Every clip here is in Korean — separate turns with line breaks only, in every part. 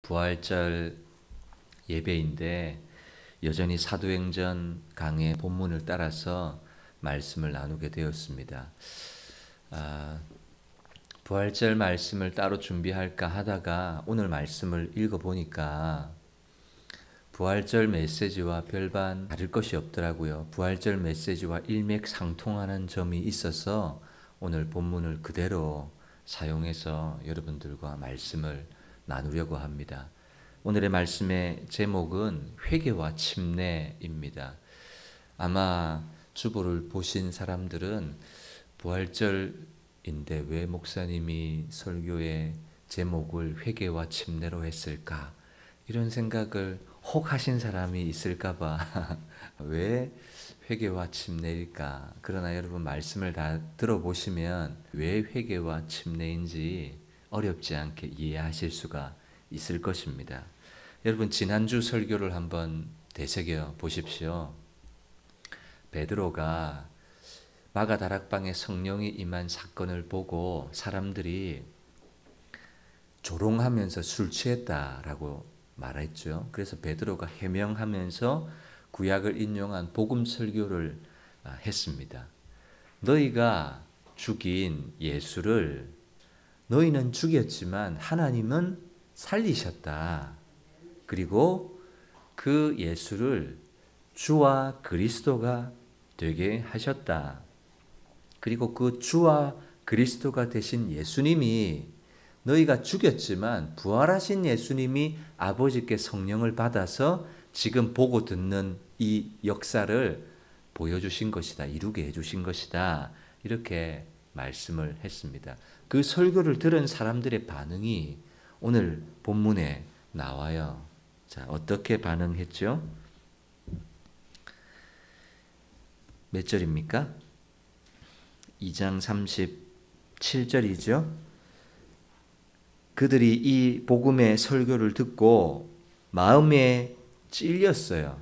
부활절 예배인데 여전히 사도행전 강의 본문을 따라서 말씀을 나누게 되었습니다. 부활절 말씀을 따로 준비할까 하다가 오늘 말씀을 읽어보니까 부활절 메시지와 별반 다를 것이 없더라고요. 부활절 메시지와 일맥상통하는 점이 있어서 오늘 본문을 그대로 사용해서 여러분들과 말씀을 나누려고 합니다. 오늘의 말씀의 제목은 회개와 침례입니다. 아마 주보를 보신 사람들은 부활절인데 왜 목사님이 설교의 제목을 회개와 침례로 했을까? 이런 생각을 혹 하신 사람이 있을까봐 왜 회개와 침례일까? 그러나 여러분 말씀을 다 들어보시면 왜 회개와 침례인지 어렵지 않게 이해하실 수가 있을 것입니다. 여러분 지난주 설교를 한번 되새겨 보십시오. 베드로가 마가다락방에 성령이 임한 사건을 보고 사람들이 조롱하면서 술 취했다라고 말했죠. 그래서 베드로가 해명하면서 구약을 인용한 복음 설교를 했습니다. 너희가 죽인 예수를 너희는 죽였지만 하나님은 살리셨다. 그리고 그 예수를 주와 그리스도가 되게 하셨다. 그리고 그 주와 그리스도가 되신 예수님이 너희가 죽였지만 부활하신 예수님이 아버지께 성령을 받아서 지금 보고 듣는 이 역사를 보여주신 것이다. 이루게 해주신 것이다. 이렇게 말씀을 했습니다. 그 설교를 들은 사람들의 반응이 오늘 본문에 나와요. 자, 어떻게 반응했죠? 몇 절입니까? 2장 37절이죠. 그들이 이 복음의 설교를 듣고 마음에 찔렸어요.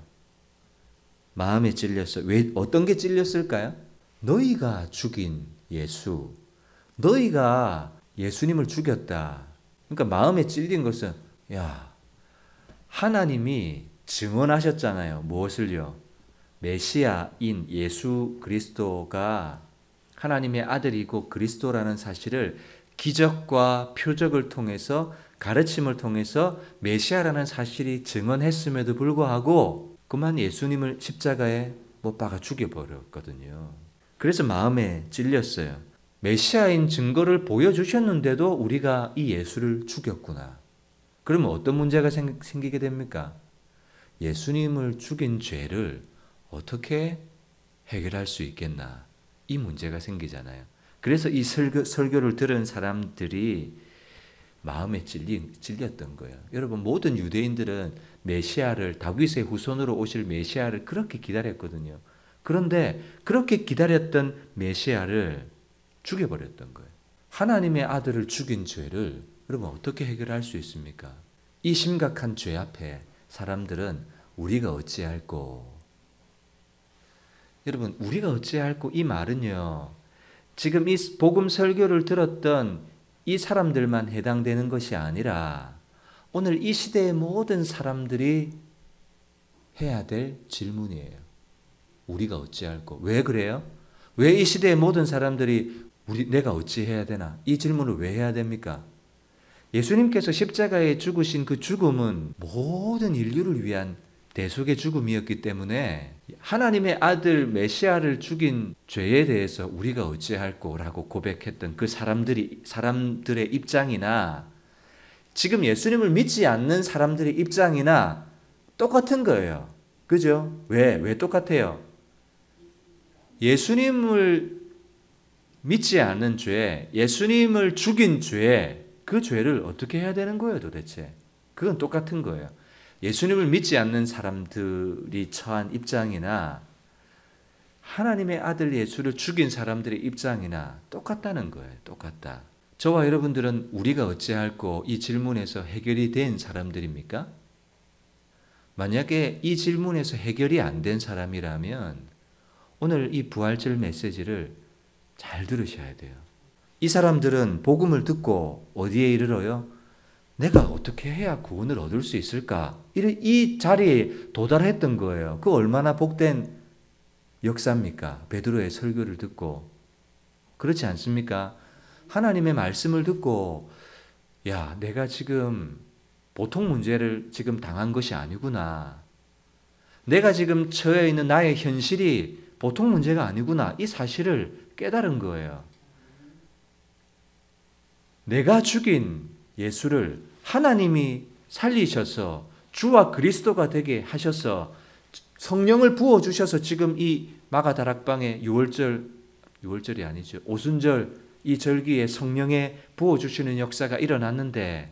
마음에 찔렸어요. 왜, 어떤 게 찔렸을까요? 너희가 죽인 예수, 너희가 예수님을 죽였다. 그러니까 마음에 찔린 것은 하나님이 증언하셨잖아요. 무엇을요? 메시아인 예수 그리스도가 하나님의 아들이고 그리스도라는 사실을 기적과 표적을 통해서 가르침을 통해서 메시아라는 사실이 증언했음에도 불구하고 그만 예수님을 십자가에 못 박아 죽여버렸거든요. 그래서 마음에 찔렸어요. 메시아인 증거를 보여주셨는데도 우리가 이 예수를 죽였구나. 그러면 어떤 문제가 생기게 됩니까? 예수님을 죽인 죄를 어떻게 해결할 수 있겠나? 이 문제가 생기잖아요. 그래서 이 설교를 들은 사람들이 마음에 찔렸던 거예요. 여러분 모든 유대인들은 메시아를 다윗의 후손으로 오실 메시아를 그렇게 기다렸거든요. 그런데 그렇게 기다렸던 메시아를 죽여버렸던 거예요. 하나님의 아들을 죽인 죄를 여러분 어떻게 해결할 수 있습니까? 이 심각한 죄 앞에 사람들은 우리가 어찌할꼬? 여러분 우리가 어찌할꼬 이 말은요. 지금 이 복음 설교를 들었던 이 사람들만 해당되는 것이 아니라 오늘 이 시대의 모든 사람들이 해야 될 질문이에요. 우리가 어찌할꼬? 왜 그래요? 왜 이 시대의 모든 사람들이 내가 어찌 해야 되나? 이 질문을 왜 해야 됩니까? 예수님께서 십자가에 죽으신 그 죽음은 모든 인류를 위한 대속의 죽음이었기 때문에 하나님의 아들 메시아를 죽인 죄에 대해서 우리가 어찌할꼬라고 고백했던 그 사람들의 입장이나 지금 예수님을 믿지 않는 사람들의 입장이나 똑같은 거예요. 그죠? 왜 똑같아요? 예수님을 믿지 않는 죄, 예수님을 죽인 죄, 그 죄를 어떻게 해야 되는 거예요 도대체? 그건 똑같은 거예요. 예수님을 믿지 않는 사람들이 처한 입장이나 하나님의 아들 예수를 죽인 사람들의 입장이나 똑같다는 거예요. 똑같다. 저와 여러분들은 우리가 어찌할꼬 이 질문에서 해결이 된 사람들입니까? 만약에 이 질문에서 해결이 안 된 사람이라면 오늘 이 부활절 메시지를 잘 들으셔야 돼요. 이 사람들은 복음을 듣고 어디에 이르러요? 내가 어떻게 해야 구원을 얻을 수 있을까? 이 자리에 도달했던 거예요. 그 얼마나 복된 역사입니까? 베드로의 설교를 듣고. 그렇지 않습니까? 하나님의 말씀을 듣고 야, 내가 지금 보통 문제를 지금 당한 것이 아니구나. 내가 지금 처해 있는 나의 현실이 보통 문제가 아니구나. 이 사실을 깨달은 거예요. 내가 죽인 예수를 하나님이 살리셔서 주와 그리스도가 되게 하셔서 성령을 부어주셔서 지금 이 마가다락방의 유월절이 아니죠. 오순절 이 절기에 성령에 부어주시는 역사가 일어났는데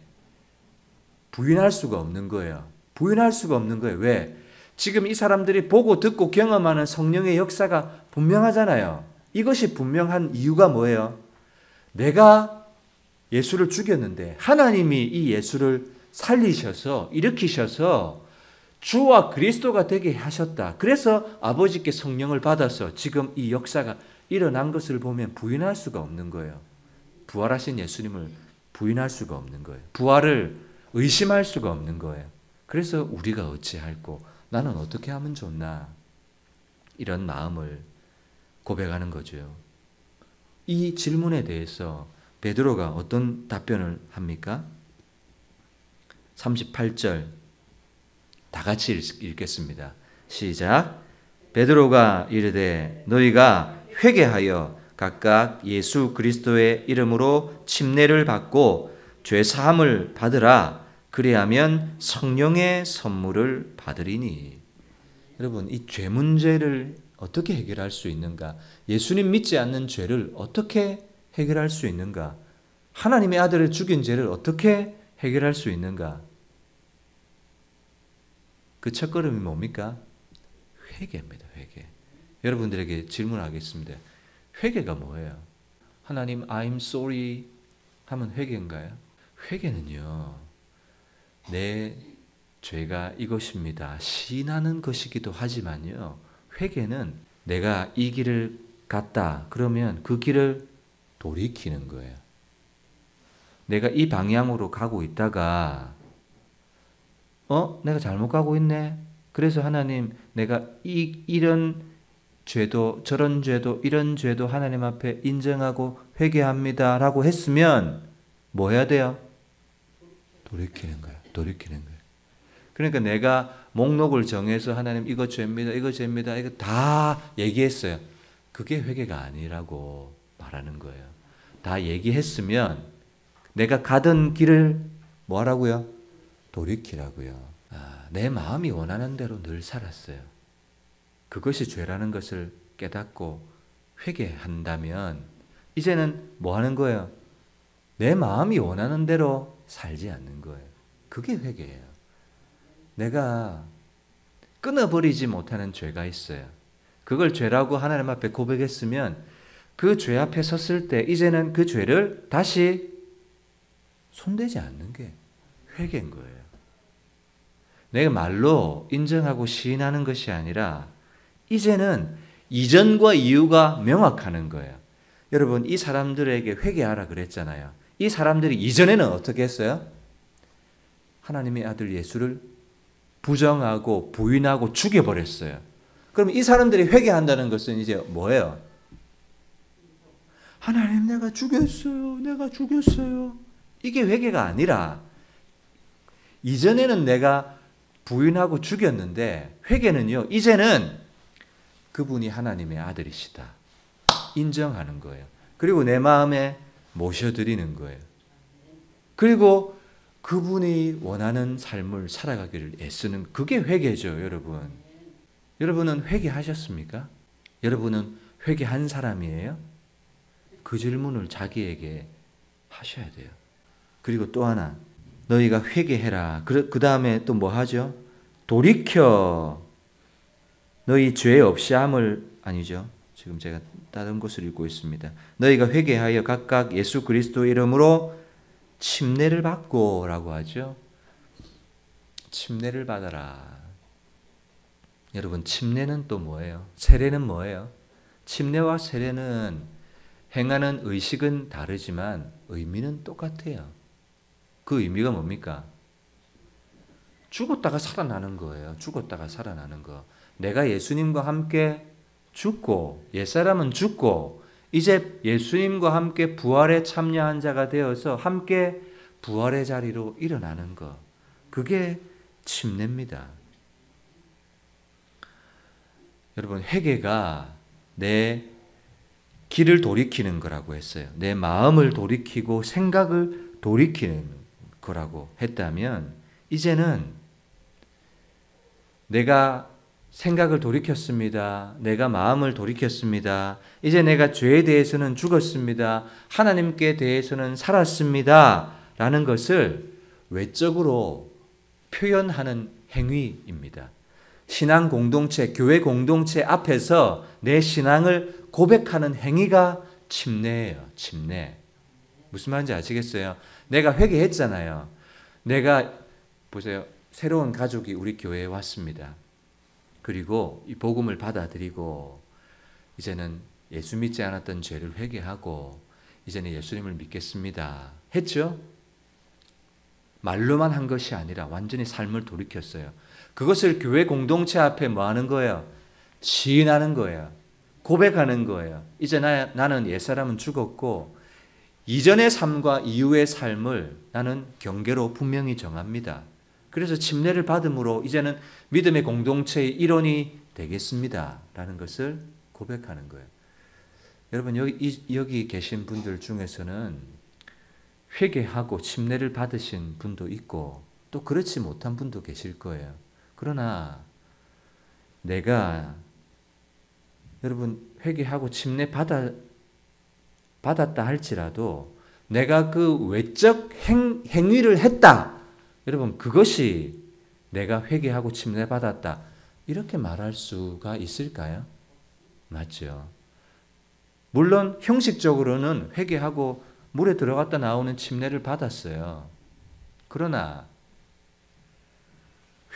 부인할 수가 없는 거예요. 부인할 수가 없는 거예요. 왜? 지금 이 사람들이 보고 듣고 경험하는 성령의 역사가 분명하잖아요. 이것이 분명한 이유가 뭐예요? 내가 예수를 죽였는데 하나님이 이 예수를 살리셔서 일으키셔서 주와 그리스도가 되게 하셨다. 그래서 아버지께 성령을 받아서 지금 이 역사가 일어난 것을 보면 부인할 수가 없는 거예요. 부활하신 예수님을 부인할 수가 없는 거예요. 부활을 의심할 수가 없는 거예요. 그래서 우리가 어찌할꼬 나는 어떻게 하면 좋나 이런 마음을 고백하는 거죠. 이 질문에 대해서 베드로가 어떤 답변을 합니까? 38절 다 같이 읽겠습니다. 시작. 베드로가 이르되 너희가 회개하여 각각 예수 그리스도의 이름으로 침례를 받고 죄 사함을 받으라. 그리하면 성령의 선물을 받으리니. 여러분, 이 죄 문제를 어떻게 해결할 수 있는가? 예수님 믿지 않는 죄를 어떻게 해결할 수 있는가? 하나님의 아들을 죽인 죄를 어떻게 해결할 수 있는가? 그 첫걸음이 뭡니까? 회개입니다. 회개. 여러분들에게 질문하겠습니다. 회개가 뭐예요? 하나님, I'm sorry 하면 회개인가요? 회개는요, 내 죄가 이것입니다. 시인하는 것이기도 하지만요, 회개는 내가 이 길을 갔다. 그러면 그 길을 돌이키는 거예요. 내가 이 방향으로 가고 있다가 내가 잘못 가고 있네. 그래서 하나님, 내가 이런 죄도 저런 죄도 이런 죄도 하나님 앞에 인정하고 회개합니다 라고 했으면 뭐 해야 돼요? 돌이키는 거예요. 돌이키는 거예요. 그러니까 내가 목록을 정해서 하나님 이거 죄입니다. 이거 죄입니다. 이거 다 얘기했어요. 그게 회개가 아니라고 말하는 거예요. 다 얘기했으면 내가 가던 길을 뭐 하라고요? 돌이키라고요. 내 마음이 원하는 대로 늘 살았어요. 그것이 죄라는 것을 깨닫고 회개한다면 이제는 뭐 하는 거예요? 내 마음이 원하는 대로 살지 않는 거예요. 그게 회개예요. 내가 끊어버리지 못하는 죄가 있어요. 그걸 죄라고 하나님 앞에 고백했으면 그 죄 앞에 섰을 때 이제는 그 죄를 다시 손대지 않는 게 회개인 거예요. 내가 말로 인정하고 시인하는 것이 아니라 이제는 이전과 이유가 명확하는 거예요. 여러분, 이 사람들에게 회개하라 그랬잖아요. 이 사람들이 이전에는 어떻게 했어요? 하나님의 아들 예수를 부정하고 부인하고 죽여버렸어요. 그럼 이 사람들이 회개한다는 것은 이제 뭐예요? 하나님, 내가 죽였어요. 내가 죽였어요. 이게 회개가 아니라 이전에는 내가 부인하고 죽였는데 회개는요, 이제는 그분이 하나님의 아들이시다 인정하는 거예요. 그리고 내 마음에 모셔드리는 거예요. 그리고 그분이 원하는 삶을 살아가기를 애쓰는, 그게 회개죠. 여러분, 여러분은 회개하셨습니까? 여러분은 회개한 사람이에요? 그 질문을 자기에게 하셔야 돼요. 그리고 또 하나, 너희가 회개해라. 그 다음에 또 뭐 하죠? 돌이켜 너희 죄 없이 함을, 아니죠. 지금 제가 다른 것을 읽고 있습니다. 너희가 회개하여 각각 예수 그리스도 이름으로 침례를 받고 라고 하죠. 침례를 받아라. 여러분, 침례는 또 뭐예요? 세례는 뭐예요? 침례와 세례는 행하는 의식은 다르지만 의미는 똑같아요. 그 의미가 뭡니까? 죽었다가 살아나는 거예요. 죽었다가 살아나는 거. 내가 예수님과 함께 죽고 옛사람은 죽고 이제 예수님과 함께 부활에 참여한 자가 되어서 함께 부활의 자리로 일어나는 것. 그게 침례입니다. 여러분, 회개가 내 길을 돌이키는 거라고 했어요. 내 마음을 돌이키고 생각을 돌이키는 거라고 했다면 이제는 내가 생각을 돌이켰습니다. 내가 마음을 돌이켰습니다. 이제 내가 죄에 대해서는 죽었습니다. 하나님께 대해서는 살았습니다. 라는 것을 외적으로 표현하는 행위입니다. 신앙 공동체, 교회 공동체 앞에서 내 신앙을 고백하는 행위가 침례예요. 침례. 무슨 말인지 아시겠어요? 내가 회개했잖아요. 내가 보세요. 새로운 가족이 우리 교회에 왔습니다. 그리고 이 복음을 받아들이고 이제는 예수 믿지 않았던 죄를 회개하고 이제는 예수님을 믿겠습니다. 했죠? 말로만 한 것이 아니라 완전히 삶을 돌이켰어요. 그것을 교회 공동체 앞에 뭐 하는 거예요? 시인하는 거예요. 고백하는 거예요. 이제 나는 옛사람은 죽었고 이전의 삶과 이후의 삶을 나는 경계로 분명히 정합니다. 그래서 침례를 받음으로 이제는 믿음의 공동체의 일원이 되겠습니다. 라는 것을 고백하는 거예요. 여러분, 여기 계신 분들 중에서는 회개하고 침례를 받으신 분도 있고 또 그렇지 못한 분도 계실 거예요. 그러나 내가 여러분 회개하고 침례 받았다 할지라도 내가 그 외적 행위를 했다. 여러분 그것이 내가 회개하고 침례 받았다. 이렇게 말할 수가 있을까요? 맞죠. 물론 형식적으로는 회개하고 물에 들어갔다 나오는 침례를 받았어요. 그러나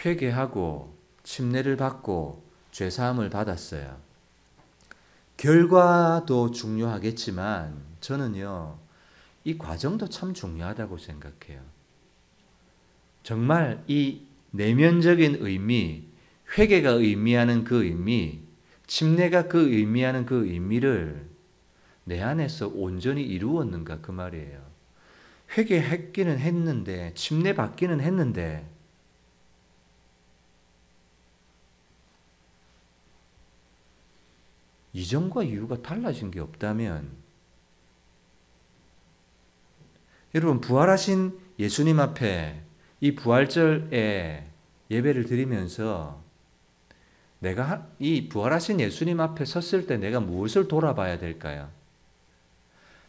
회개하고 침례를 받고 죄사함을 받았어요. 결과도 중요하겠지만 저는요, 이 과정도 참 중요하다고 생각해요. 정말 이 내면적인 의미, 회개가 의미하는 그 의미, 침례가 그 의미하는 그 의미를 내 안에서 온전히 이루었는가 그 말이에요. 회개했기는 했는데, 침례 받기는 했는데 이전과 이후가 달라진 게 없다면 여러분 부활하신 예수님 앞에 이 부활절에 예배를 드리면서 내가 이 부활하신 예수님 앞에 섰을 때 내가 무엇을 돌아봐야 될까요?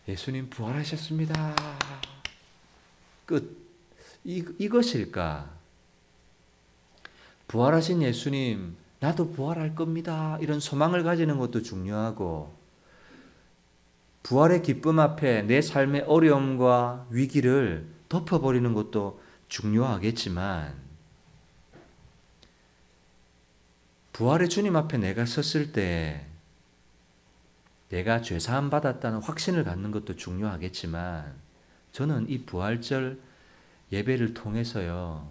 예수님 부활하셨습니다. 끝. 이것일까? 부활하신 예수님 나도 부활할 겁니다. 이런 소망을 가지는 것도 중요하고 부활의 기쁨 앞에 내 삶의 어려움과 위기를 덮어버리는 것도 중요하겠지만 부활의 주님 앞에 내가 섰을 때 내가 죄사함 받았다는 확신을 갖는 것도 중요하겠지만 저는 이 부활절 예배를 통해서요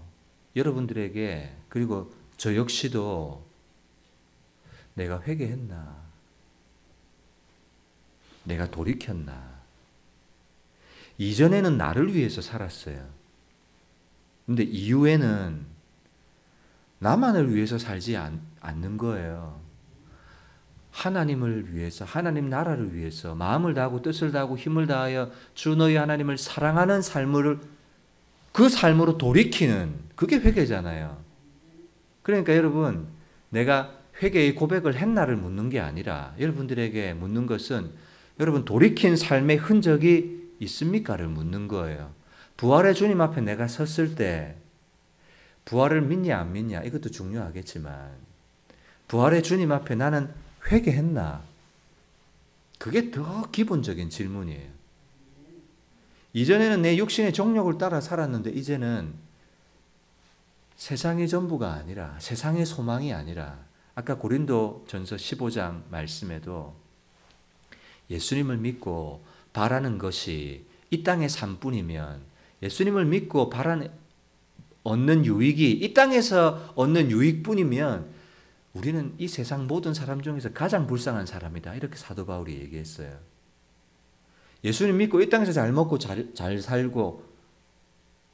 여러분들에게 그리고 저 역시도 내가 회개했나? 내가 돌이켰나? 이전에는 나를 위해서 살았어요. 근데 이후에는 나만을 위해서 살지 않는 거예요. 하나님을 위해서, 하나님 나라를 위해서 마음을 다하고 뜻을 다하고 힘을 다하여 주 너희 하나님을 사랑하는 삶을 그 삶으로 돌이키는 그게 회개잖아요. 그러니까 여러분 내가 회개의 고백을 했나를 묻는 게 아니라 여러분들에게 묻는 것은 여러분 돌이킨 삶의 흔적이 있습니까를 묻는 거예요. 부활의 주님 앞에 내가 섰을 때 부활을 믿냐 안 믿냐 이것도 중요하겠지만 부활의 주님 앞에 나는 회개했나? 그게 더 기본적인 질문이에요. 이전에는 내 육신의 정욕을 따라 살았는데 이제는 세상이 전부가 아니라 세상의 소망이 아니라 아까 고린도 전서 15장 말씀에도 예수님을 믿고 바라는 것이 이 땅의 삶뿐이면 예수님을 믿고 얻는 유익이 이 땅에서 얻는 유익뿐이면 우리는 이 세상 모든 사람 중에서 가장 불쌍한 사람이다. 이렇게 사도 바울이 얘기했어요. 예수님 믿고 이 땅에서 잘 먹고 잘 살고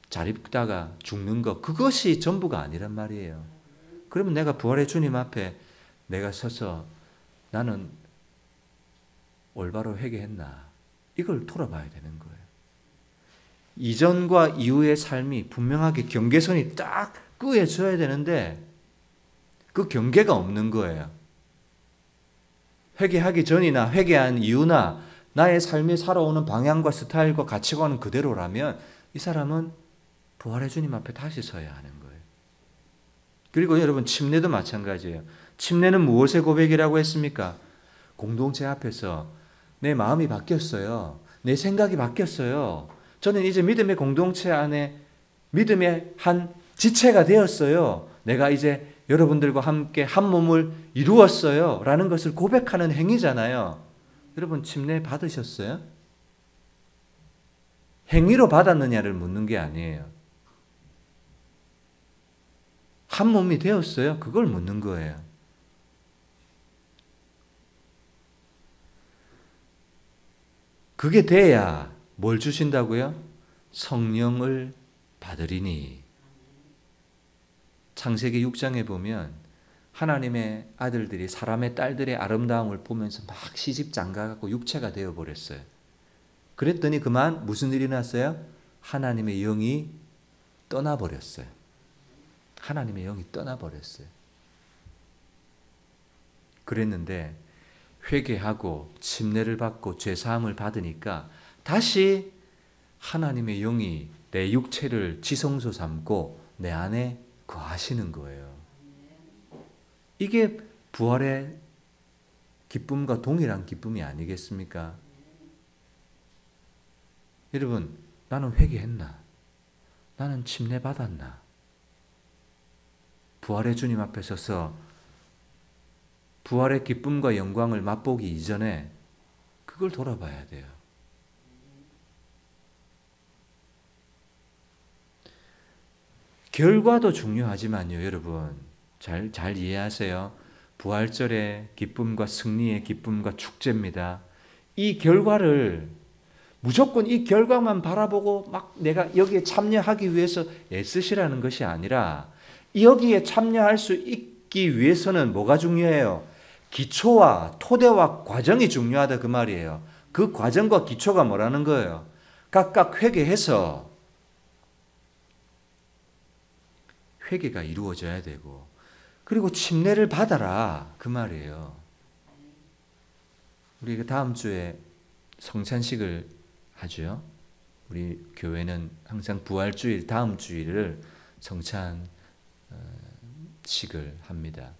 잘 입다가 죽는 것, 그것이 전부가 아니란 말이에요. 그러면 내가 부활의 주님 앞에 내가 서서 나는 올바로 회개했나? 이걸 돌아봐야 되는 거예요. 이전과 이후의 삶이 분명하게 경계선이 딱 그어져야 되는데 그 경계가 없는 거예요. 회개하기 전이나 회개한 이후나 나의 삶이 살아오는 방향과 스타일과 가치관은 그대로라면 이 사람은 부활의 주님 앞에 다시 서야 하는 거예요. 그리고 여러분 침례도 마찬가지예요. 침례는 무엇의 고백이라고 했습니까? 공동체 앞에서 내 마음이 바뀌었어요. 내 생각이 바뀌었어요. 저는 이제 믿음의 공동체 안에 믿음의 한 지체가 되었어요. 내가 이제 여러분들과 함께 한 몸을 이루었어요. 라는 것을 고백하는 행위잖아요. 여러분 침례 받으셨어요? 행위로 받았느냐를 묻는 게 아니에요. 한 몸이 되었어요? 그걸 묻는 거예요. 그게 돼야 뭘 주신다고요? 성령을 받으리니. 창세기 6장에 보면 하나님의 아들들이 사람의 딸들의 아름다움을 보면서 막 시집 장가갖고 육체가 되어버렸어요. 그랬더니 그만 무슨 일이 났어요? 하나님의 영이 떠나버렸어요. 하나님의 영이 떠나버렸어요. 그랬는데 회개하고 침례를 받고 죄사함을 받으니까 다시 하나님의 영이 내 육체를 지성소 삼고 내 안에 거하시는 거예요. 이게 부활의 기쁨과 동일한 기쁨이 아니겠습니까? 여러분, 나는 회개했나? 나는 침례 받았나? 부활의 주님 앞에 서서 부활의 기쁨과 영광을 맛보기 이전에 그걸 돌아봐야 돼요. 결과도 중요하지만요, 여러분. 잘 이해하세요. 부활절의 기쁨과 승리의 기쁨과 축제입니다. 이 결과를 무조건 이 결과만 바라보고 막 내가 여기에 참여하기 위해서 애쓰시라는 것이 아니라 여기에 참여할 수 있기 위해서는 뭐가 중요해요? 기초와 토대와 과정이 중요하다 그 말이에요. 그 과정과 기초가 뭐라는 거예요? 각각 회개해서 회개가 이루어져야 되고 그리고 침례를 받아라 그 말이에요. 우리 다음 주에 성찬식을 하죠. 우리 교회는 항상 부활주일 다음 주일을 성찬식을 합니다.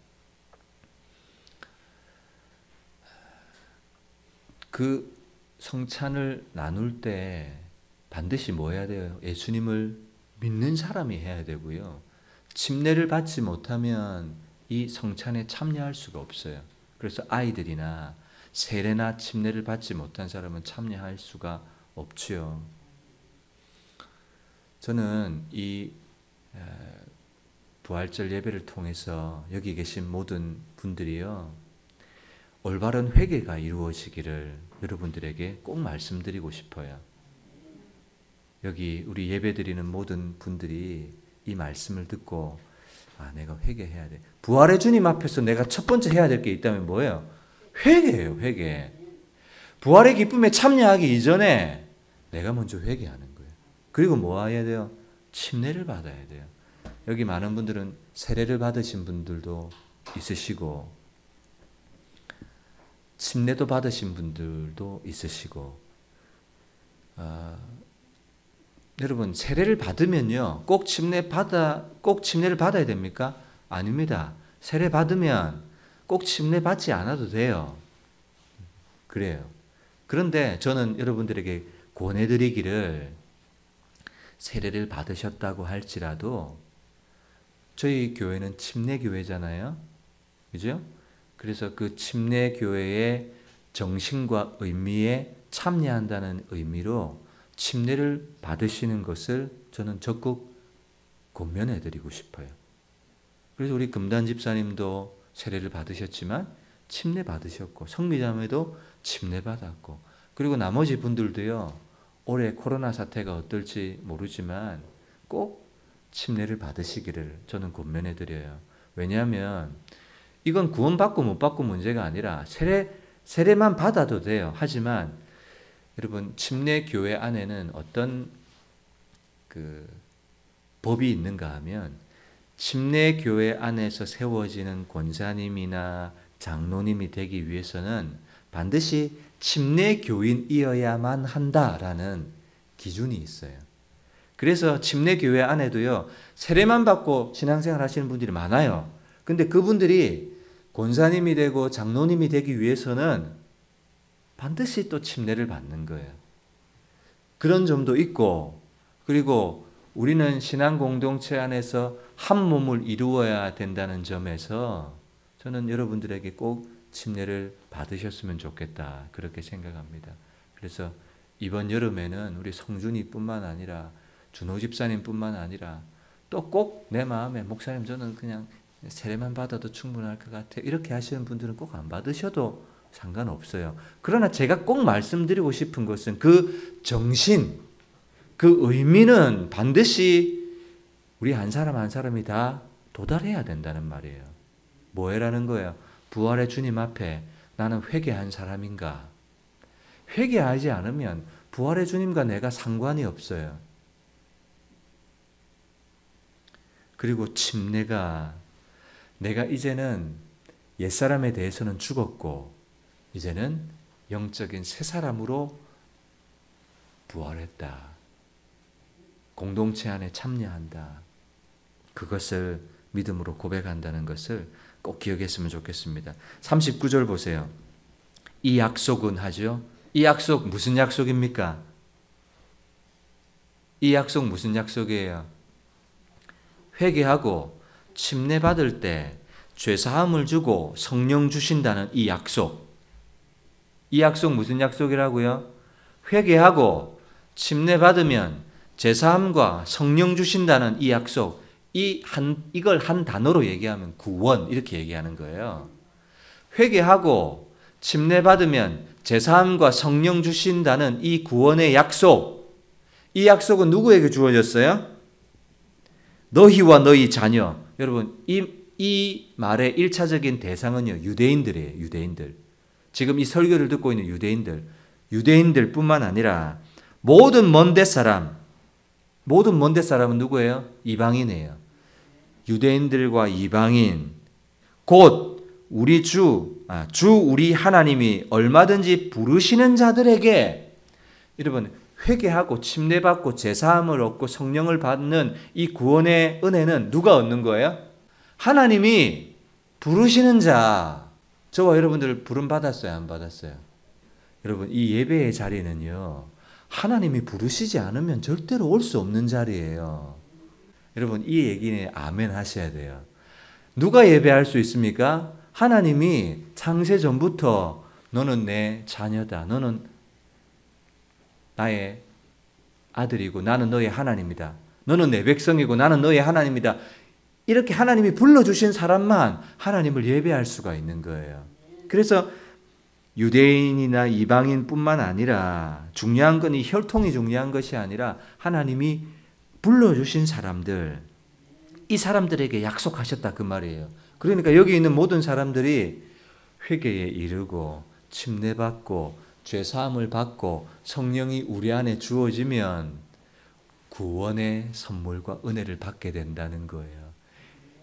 그 성찬을 나눌 때 반드시 뭐 해야 돼요? 예수님을 믿는 사람이 해야 되고요. 침례를 받지 못하면 이 성찬에 참여할 수가 없어요. 그래서 아이들이나 세례나 침례를 받지 못한 사람은 참여할 수가 없지요. 저는 이 부활절 예배를 통해서 여기 계신 모든 분들이요, 올바른 회개가 이루어지기를 여러분들에게 꼭 말씀드리고 싶어요. 여기 우리 예배드리는 모든 분들이 이 말씀을 듣고 내가 회개해야 돼. 부활의 주님 앞에서 내가 첫 번째 해야 될 게 있다면 뭐예요? 회개예요, 회개. 부활의 기쁨에 참여하기 이전에 내가 먼저 회개하는 거예요. 그리고 뭐 해야 돼요? 침례를 받아야 돼요. 여기 많은 분들은 세례를 받으신 분들도 있으시고 침례도 받으신 분들도 있으시고 여러분 세례를 받으면요 꼭 침례를 받아야 됩니까? 아닙니다. 세례 받으면 꼭 침례 받지 않아도 돼요. 그래요. 그런데 저는 여러분들에게 권해드리기를 세례를 받으셨다고 할지라도 저희 교회는 침례교회잖아요. 그죠? 그래서 그 침례교회의 정신과 의미에 참여한다는 의미로 침례를 받으시는 것을 저는 적극 권면해 드리고 싶어요. 그래서 우리 금단 집사님도 세례를 받으셨지만 침례 받으셨고, 성미자매도 침례 받았고, 그리고 나머지 분들도요, 올해 코로나 사태가 어떨지 모르지만 꼭 침례를 받으시기를 저는 권면해 드려요. 왜냐하면 이건 구원받고 못 받고 문제가 아니라 세례만 받아도 돼요. 하지만 여러분, 침례 교회 안에는 어떤 법이 있는가 하면, 침례 교회 안에서 세워지는 권사님이나 장로님이 되기 위해서는 반드시 침례 교인이어야만 한다라는 기준이 있어요. 그래서 침례 교회 안에도요, 세례만 받고 신앙생활 하시는 분들이 많아요. 근데 그분들이 권사님이 되고 장로님이 되기 위해서는 반드시 또 침례를 받는 거예요. 그런 점도 있고, 그리고 우리는 신앙 공동체 안에서 한 몸을 이루어야 된다는 점에서 저는 여러분들에게 꼭 침례를 받으셨으면 좋겠다, 그렇게 생각합니다. 그래서 이번 여름에는 우리 성준이뿐만 아니라 준호 집사님뿐만 아니라 또 꼭 내 마음에, 목사님 저는 그냥 세례만 받아도 충분할 것 같아요, 이렇게 하시는 분들은 꼭 안 받으셔도 상관없어요. 그러나 제가 꼭 말씀드리고 싶은 것은 그 정신, 그 의미는 반드시 우리 한 사람 한 사람이 다 도달해야 된다는 말이에요. 뭐해라는 거예요? 부활의 주님 앞에 나는 회개한 사람인가? 회개하지 않으면 부활의 주님과 내가 상관이 없어요. 그리고 침례가, 내가 이제는 옛사람에 대해서는 죽었고 이제는 영적인 새 사람으로 부활했다, 공동체 안에 참여한다, 그것을 믿음으로 고백한다는 것을 꼭 기억했으면 좋겠습니다. 39절 보세요. 이 약속은 하죠. 이 약속 무슨 약속입니까? 이 약속 무슨 약속이에요? 회개하고 침례 받을 때 죄사함을 주고 성령 주신다는 이 약속. 이 약속 무슨 약속이라고요? 회개하고 침례 받으면 죄사함과 성령 주신다는 이 약속. 이걸 한 단어로 얘기하면 구원, 이렇게 얘기하는 거예요. 회개하고 침례 받으면 죄사함과 성령 주신다는 이 구원의 약속. 이 약속은 누구에게 주어졌어요? 너희와 너희 자녀. 여러분, 이 말의 1차적인 대상은요, 유대인들이에요. 유대인들. 지금 이 설교를 듣고 있는 유대인들 뿐만 아니라 모든 먼 사람은 누구예요? 이방인이에요. 유대인들과 이방인, 곧 우리 우리 하나님이 얼마든지 부르시는 자들에게, 여러분, 회개하고 침례받고 제사함을 얻고 성령을 받는 이 구원의 은혜는 누가 얻는 거예요? 하나님이 부르시는 자. 저와 여러분들 부름 받았어요, 안 받았어요? 여러분, 이 예배의 자리는요, 하나님이 부르시지 않으면 절대로 올 수 없는 자리예요. 여러분, 이 얘기는 아멘 하셔야 돼요. 누가 예배할 수 있습니까? 하나님이 창세 전부터 너는 내 자녀다, 너는 나의 아들이고 나는 너의 하나님이다, 너는 내 백성이고 나는 너의 하나님이다, 이렇게 하나님이 불러주신 사람만 하나님을 예배할 수가 있는 거예요. 그래서 유대인이나 이방인뿐만 아니라 중요한 건 이 혈통이 중요한 것이 아니라 하나님이 불러주신 사람들, 이 사람들에게 약속하셨다, 그 말이에요. 그러니까 여기 있는 모든 사람들이 회개에 이르고 침례받고 죄사함을 받고 성령이 우리 안에 주어지면 구원의 선물과 은혜를 받게 된다는 거예요.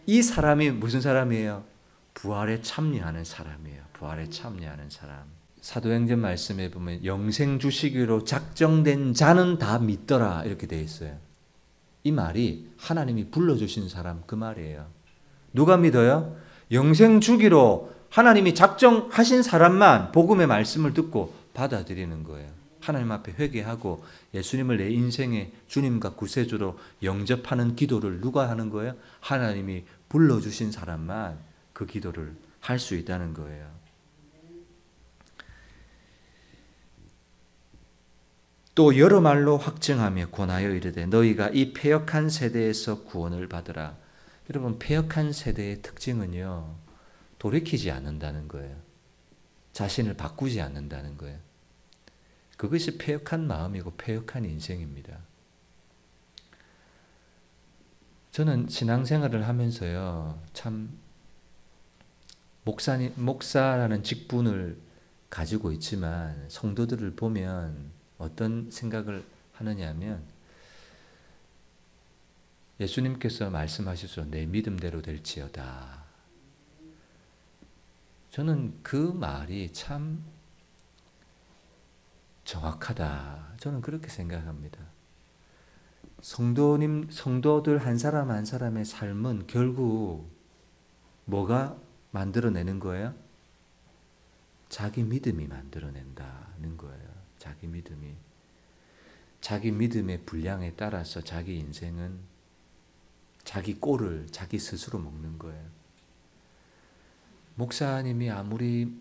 이 사람이 무슨 사람이에요? 부활에 참여하는 사람이에요. 부활에 참여하는 사람. 사도행전 말씀에 보면 영생 주시기로 작정된 자는 다 믿더라, 이렇게 되어 있어요. 이 말이 하나님이 불러주신 사람, 그 말이에요. 누가 믿어요? 영생 주기로 하나님이 작정하신 사람만 복음의 말씀을 듣고 받아들이는 거예요. 하나님 앞에 회개하고 예수님을 내 인생의 주님과 구세주로 영접하는 기도를 누가 하는 거예요? 하나님이 불러주신 사람만 그 기도를 할 수 있다는 거예요. 또 여러 말로 확증하며 권하여 이르되 너희가 이 패역한 세대에서 구원을 받으라. 여러분, 패역한 세대의 특징은요, 돌이키지 않는다는 거예요. 자신을 바꾸지 않는다는 거예요. 그것이 패역한 마음이고 패역한 인생입니다. 저는 신앙생활을 하면서요, 참 목사라는 직분을 가지고 있지만 성도들을 보면 어떤 생각을 하느냐 하면, 예수님께서 말씀하셨죠. 내 믿음대로 될지어다. 저는 그 말이 참 정확하다. 저는 그렇게 생각합니다. 성도들 한 사람 한 사람의 삶은 결국 뭐가 만들어내는 거예요? 자기 믿음이 만들어낸다는 거예요. 자기 믿음의 분량에 따라서 자기 인생은 자기 꼴을 자기 스스로 먹는 거예요. 목사님이 아무리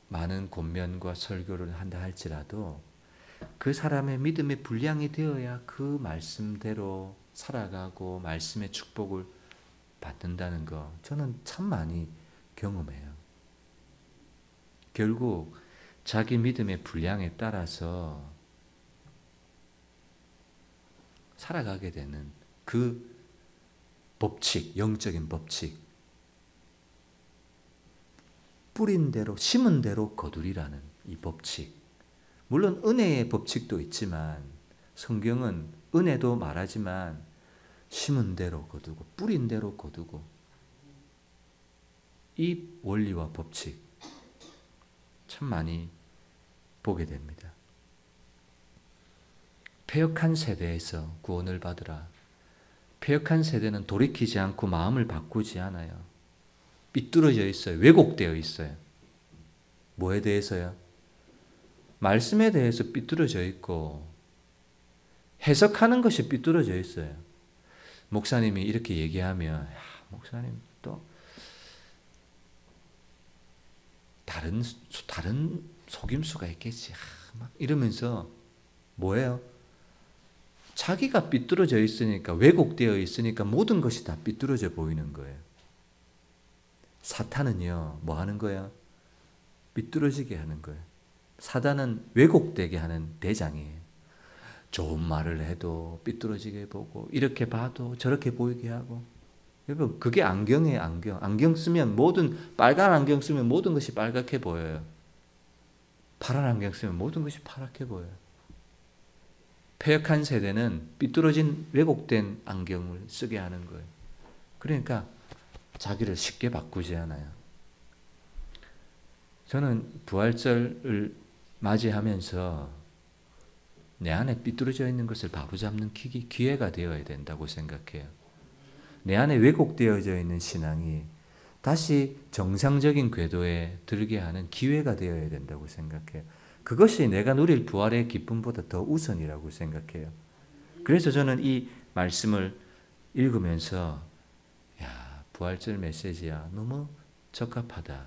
많은 권면과 설교를 한다 할지라도 그 사람의 믿음의 분량이 되어야 그 말씀대로 살아가고 말씀의 축복을 받는다는 거, 저는 참 많이 경험해요. 결국 자기 믿음의 분량에 따라서 살아가게 되는 그 법칙, 영적인 법칙, 뿌린 대로 심은 대로 거두리라는 이 법칙. 물론 은혜의 법칙도 있지만 성경은 은혜도 말하지만 심은 대로 거두고 뿌린 대로 거두고, 이 원리와 법칙 참 많이 보게 됩니다. 패역한 세대에서 구원을 받으라. 패역한 세대는 돌이키지 않고 마음을 바꾸지 않아요. 삐뚤어져 있어요. 왜곡되어 있어요. 뭐에 대해서요? 말씀에 대해서 삐뚤어져 있고 해석하는 것이 삐뚤어져 있어요. 목사님이 이렇게 얘기하면, 목사님 또 다른 속임수가 있겠지, 막 이러면서 뭐예요? 자기가 삐뚤어져 있으니까, 왜곡되어 있으니까 모든 것이 다 삐뚤어져 보이는 거예요. 사탄은요, 뭐 하는 거예요? 삐뚤어지게 하는 거예요. 사단은 왜곡되게 하는 대장이에요. 좋은 말을 해도 삐뚤어지게 보고, 이렇게 봐도 저렇게 보이게 하고. 여러분, 그게 안경이에요, 안경. 안경 쓰면 빨간 안경 쓰면 모든 것이 빨갛게 보여요. 파란 안경 쓰면 모든 것이 파랗게 보여요. 패역한 세대는 삐뚤어진 왜곡된 안경을 쓰게 하는 거예요. 그러니까 자기를 쉽게 바꾸지 않아요. 저는 부활절을 맞이하면서 내 안에 삐뚤어져 있는 것을 바로잡는 기회가 되어야 된다고 생각해요. 내 안에 왜곡되어져 있는 신앙이 다시 정상적인 궤도에 들게 하는 기회가 되어야 된다고 생각해요. 그것이 내가 누릴 부활의 기쁨보다 더 우선이라고 생각해요. 그래서 저는 이 말씀을 읽으면서, 부활절 메시지야 너무 적합하다.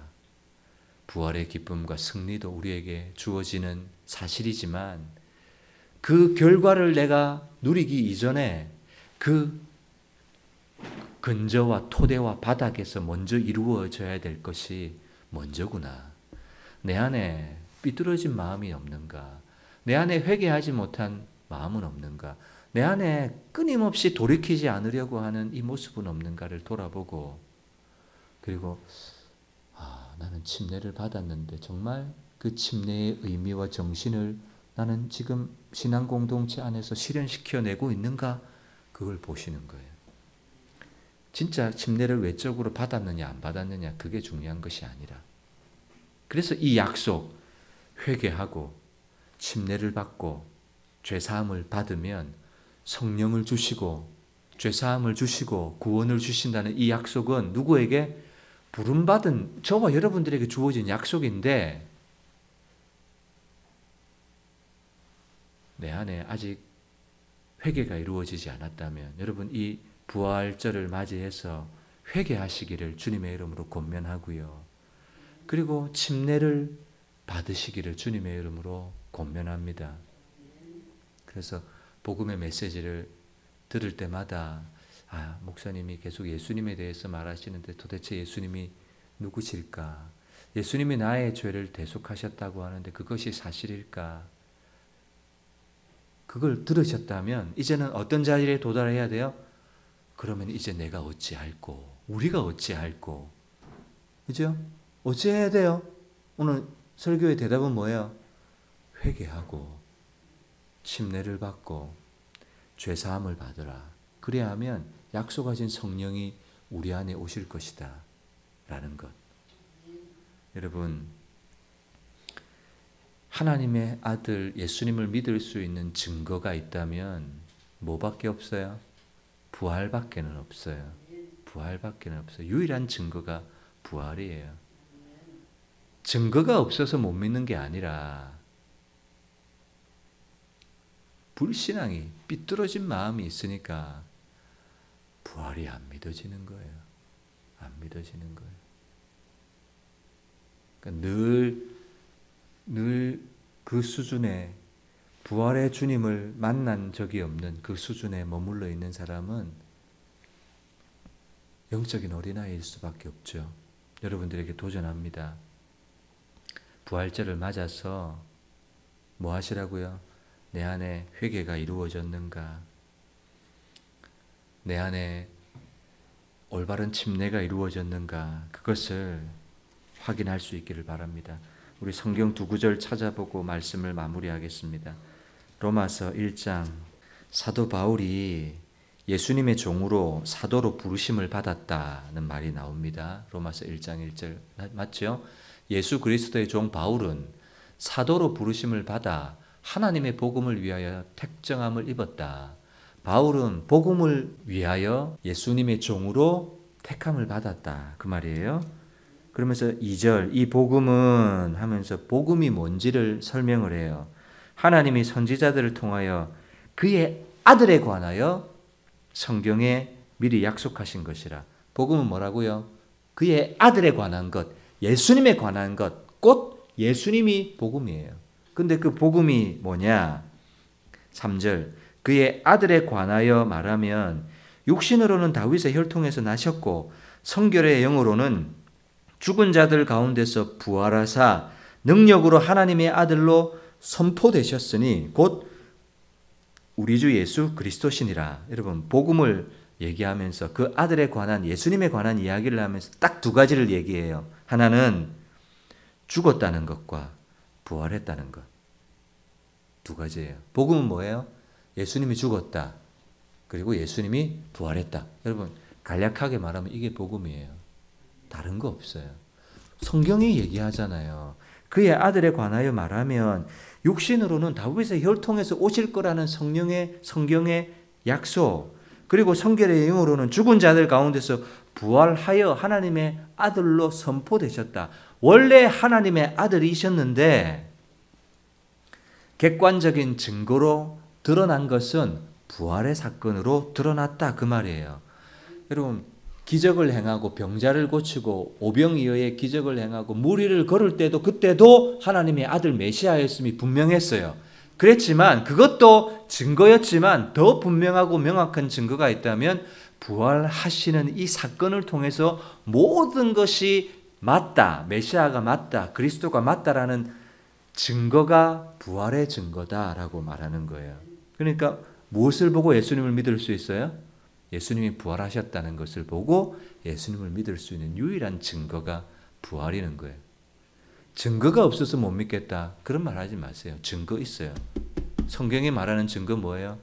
부활의 기쁨과 승리도 우리에게 주어지는 사실이지만 그 결과를 내가 누리기 이전에 그 근저와 토대와 바닥에서 먼저 이루어져야 될 것이 먼저구나. 내 안에 삐뚤어진 마음이 없는가? 내 안에 회개하지 못한 마음은 없는가? 내 안에 끊임없이 돌이키지 않으려고 하는 이 모습은 없는가를 돌아보고, 그리고 나는 침례를 받았는데 정말 그 침례의 의미와 정신을 나는 지금 신앙 공동체 안에서 실현시켜내고 있는가? 그걸 보시는 거예요. 진짜 침례를 외적으로 받았느냐 안 받았느냐 그게 중요한 것이 아니라, 그래서 이 약속, 회개하고 침례를 받고 죄사함을 받으면 성령을 주시고 죄사함을 주시고 구원을 주신다는 이 약속은 누구에게? 부름받은 저와 여러분들에게 주어진 약속인데, 내 안에 아직 회개가 이루어지지 않았다면 여러분, 이 부활절을 맞이해서 회개하시기를 주님의 이름으로 권면하고요. 그리고 침례를 받으시기를 주님의 이름으로 권면합니다. 그래서 복음의 메시지를 들을 때마다 목사님이 계속 예수님에 대해서 말하시는데 도대체 예수님이 누구실까? 예수님이 나의 죄를 대속하셨다고 하는데 그것이 사실일까? 그걸 들으셨다면 이제는 어떤 자리에 도달해야 돼요? 그러면 이제 내가 어찌할꼬? 우리가 어찌할꼬? 그죠? 어찌해야 돼요? 오늘 설교의 대답은 뭐예요? 회개하고 침례를 받고 죄사함을 받으라. 그래야 하면 약속하신 성령이 우리 안에 오실 것이다 라는 것. 여러분, 하나님의 아들 예수님을 믿을 수 있는 증거가 있다면 뭐밖에 없어요? 부활밖에는 없어요. 부활밖에는 없어요. 유일한 증거가 부활이에요. 증거가 없어서 못 믿는 게 아니라 불신앙이 삐뚤어진 마음이 있으니까 부활이 안 믿어지는 거예요. 안 믿어지는 거예요. 그러니까 늘 그 수준의 부활의 주님을 만난 적이 없는 그 수준에 머물러 있는 사람은 영적인 어린아이일 수밖에 없죠. 여러분들에게 도전합니다. 부활절을 맞아서 뭐 하시라고요? 내 안에 회개가 이루어졌는가? 내 안에 올바른 침례가 이루어졌는가? 그것을 확인할 수 있기를 바랍니다. 우리 성경 두 구절 찾아보고 말씀을 마무리하겠습니다. 로마서 1장, 사도 바울이 예수님의 종으로 사도로 부르심을 받았다는 말이 나옵니다. 로마서 1장 1절 맞죠? 예수 그리스도의 종 바울은 사도로 부르심을 받아 하나님의 복음을 위하여 택정함을 입었다. 바울은 복음을 위하여 예수님의 종으로 택함을 받았다. 그 말이에요. 그러면서 2절, 이 복음은 하면서 복음이 뭔지를 설명을 해요. 하나님이 선지자들을 통하여 그의 아들에 관하여 성경에 미리 약속하신 것이라. 복음은 뭐라고요? 그의 아들에 관한 것, 예수님에 관한 것, 곧 예수님이 복음이에요. 근데 그 복음이 뭐냐? 3절, 그의 아들에 관하여 말하면 육신으로는 다윗의 혈통에서 나셨고 성결의 영으로는 죽은 자들 가운데서 부활하사 능력으로 하나님의 아들로 선포되셨으니 곧 우리 주 예수 그리스도시니라. 여러분, 복음을 얘기하면서 그 아들에 관한, 예수님에 관한 이야기를 하면서 딱 두 가지를 얘기해요. 하나는 죽었다는 것과 부활했다는 것. 두 가지예요. 복음은 뭐예요? 예수님이 죽었다. 그리고 예수님이 부활했다. 여러분, 간략하게 말하면 이게 복음이에요. 다른 거 없어요. 성경이 얘기하잖아요. 그의 아들에 관하여 말하면 육신으로는 다윗의 혈통에서 오실 거라는 성경의 약속, 그리고 성결의 영으로는 죽은 자들 가운데서 부활하여 하나님의 아들로 선포되셨다. 원래 하나님의 아들이셨는데 객관적인 증거로 드러난 것은 부활의 사건으로 드러났다. 그 말이에요. 여러분, 기적을 행하고 병자를 고치고 오병이어의 기적을 행하고 무리를 걸을 때도 그때도 하나님의 아들 메시아였음이 분명했어요. 그랬지만 그것도 증거였지만 더 분명하고 명확한 증거가 있다면 부활하시는 이 사건을 통해서 모든 것이 맞다, 메시아가 맞다, 그리스도가 맞다라는 증거가 부활의 증거다라고 말하는 거예요. 그러니까 무엇을 보고 예수님을 믿을 수 있어요? 예수님이 부활하셨다는 것을 보고 예수님을 믿을 수 있는 유일한 증거가 부활이는 거예요. 증거가 없어서 못 믿겠다. 그런 말 하지 마세요. 증거 있어요. 성경이 말하는 증거 뭐예요?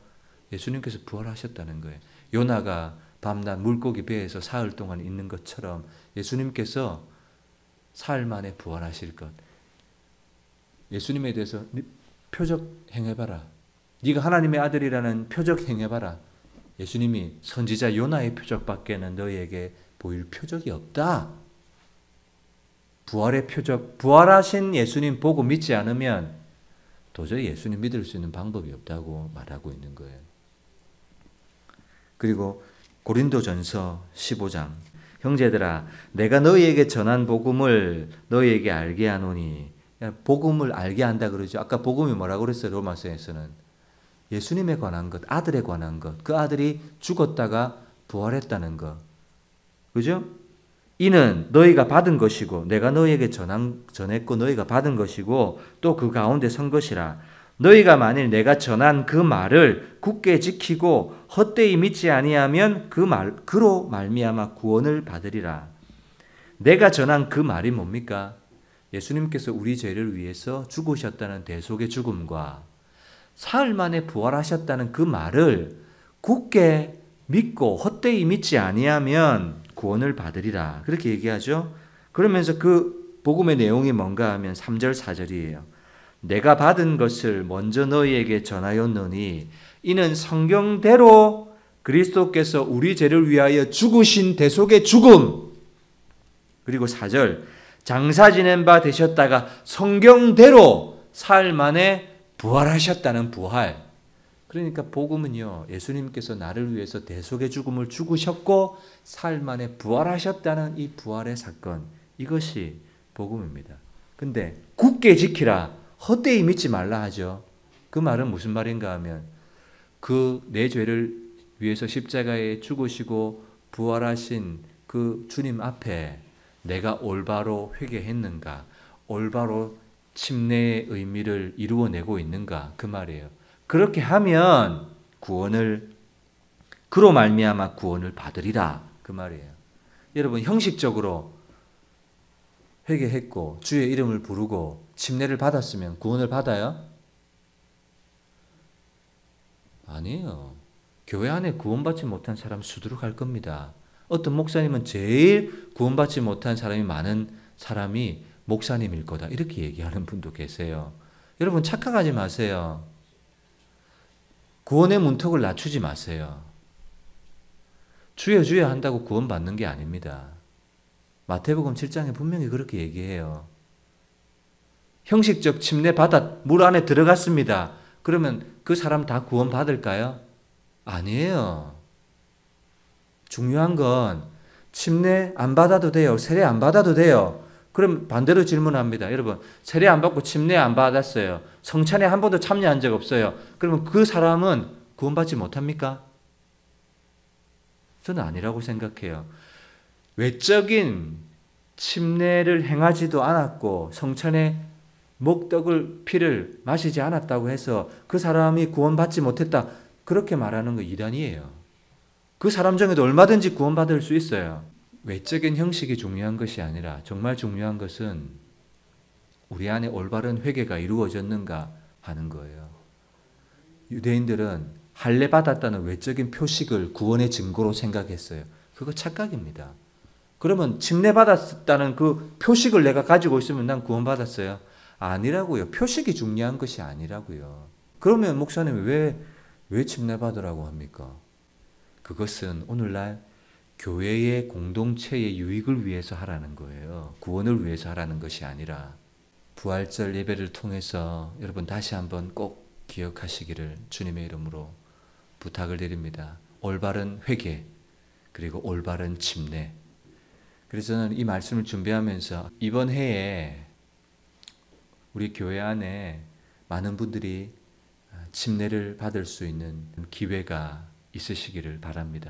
예수님께서 부활하셨다는 거예요. 요나가 밤낮 물고기 배에서 사흘 동안 있는 것처럼 예수님께서 사흘 만에 부활하실 것. 예수님에 대해서 표적 행해봐라. 네가 하나님의 아들이라는 표적 행해봐라. 예수님이 선지자 요나의 표적밖에는 너희에게 보일 표적이 없다. 부활의 표적, 부활하신 예수님 보고 믿지 않으면 도저히 예수님 믿을 수 있는 방법이 없다고 말하고 있는 거예요. 그리고 고린도전서 15장, 형제들아 내가 너희에게 전한 복음을 너희에게 알게 하노니, 복음을 알게 한다 그러죠. 아까 복음이 뭐라고 그랬어요? 로마서에서는 예수님에 관한 것, 아들에 관한 것, 그 아들이 죽었다가 부활했다는 것. 그죠? 이는 너희가 받은 것이고 내가 너희에게 전했고 너희가 받은 것이고 또 그 가운데 선 것이라. 너희가 만일 내가 전한 그 말을 굳게 지키고 헛되이 믿지 아니하면 그로 말미암아 구원을 받으리라. 내가 전한 그 말이 뭡니까? 예수님께서 우리 죄를 위해서 죽으셨다는 대속의 죽음과 사흘 만에 부활하셨다는 그 말을 굳게 믿고 헛되이 믿지 아니하면 구원을 받으리라. 그렇게 얘기하죠. 그러면서 그 복음의 내용이 뭔가 하면 3절 4절이에요. 내가 받은 것을 먼저 너희에게 전하였노니 이는 성경대로 그리스도께서 우리 죄를 위하여 죽으신 대속의 죽음. 그리고 4절 장사 지낸 바 되셨다가 성경대로 사흘 만에 부활하셨다는 부활. 그러니까 복음은요, 예수님께서 나를 위해서 대속의 죽음을 죽으셨고 사흘 만에 부활하셨다는 이 부활의 사건, 이것이 복음입니다. 근데 굳게 지키라, 헛되이 믿지 말라 하죠. 그 말은 무슨 말인가 하면 그 내 죄를 위해서 십자가에 죽으시고 부활하신 그 주님 앞에 내가 올바로 회개했는가, 올바로 침례의 의미를 이루어내고 있는가, 그 말이에요. 그렇게 하면 그로 말미암아 구원을 받으리라, 그 말이에요. 여러분, 형식적으로 회개했고 주의 이름을 부르고 침례를 받았으면 구원을 받아요? 아니에요. 교회 안에 구원받지 못한 사람 수두룩할 겁니다. 어떤 목사님은 제일 구원받지 못한 사람이 많은 사람이 목사님일 거다, 이렇게 얘기하는 분도 계세요. 여러분, 착각하지 마세요. 구원의 문턱을 낮추지 마세요. 주여 주여 한다고 구원받는 게 아닙니다. 마태복음 7장에 분명히 그렇게 얘기해요. 형식적 침례 받아 물 안에 들어갔습니다. 그러면 그 사람 다 구원받을까요? 아니에요. 중요한 건 침례 안 받아도 돼요. 세례 안 받아도 돼요. 그럼 반대로 질문합니다. 여러분, 세례 안 받고 침례 안 받았어요. 성찬에 한 번도 참여한 적 없어요. 그러면 그 사람은 구원받지 못합니까? 저는 아니라고 생각해요. 외적인 침례를 행하지도 않았고 성찬에 목떡을 피를 마시지 않았다고 해서 그 사람이 구원받지 못했다, 그렇게 말하는 거 이단이에요. 그 사람 중에도 얼마든지 구원받을 수 있어요. 외적인 형식이 중요한 것이 아니라 정말 중요한 것은 우리 안에 올바른 회개가 이루어졌는가 하는 거예요. 유대인들은 할례 받았다는 외적인 표식을 구원의 증거로 생각했어요. 그거 착각입니다. 그러면 침례 받았다는 그 표식을 내가 가지고 있으면 난 구원받았어요? 아니라고요. 표식이 중요한 것이 아니라고요. 그러면 목사님 왜 침례 받으라고 합니까? 그것은 오늘날 교회의 공동체의 유익을 위해서 하라는 거예요. 구원을 위해서 하라는 것이 아니라. 부활절 예배를 통해서 여러분 다시 한번 꼭 기억하시기를 주님의 이름으로 부탁을 드립니다. 올바른 회개, 그리고 올바른 침례. 그래서 저는 이 말씀을 준비하면서 이번 해에 우리 교회 안에 많은 분들이 침례를 받을 수 있는 기회가 있으시기를 바랍니다.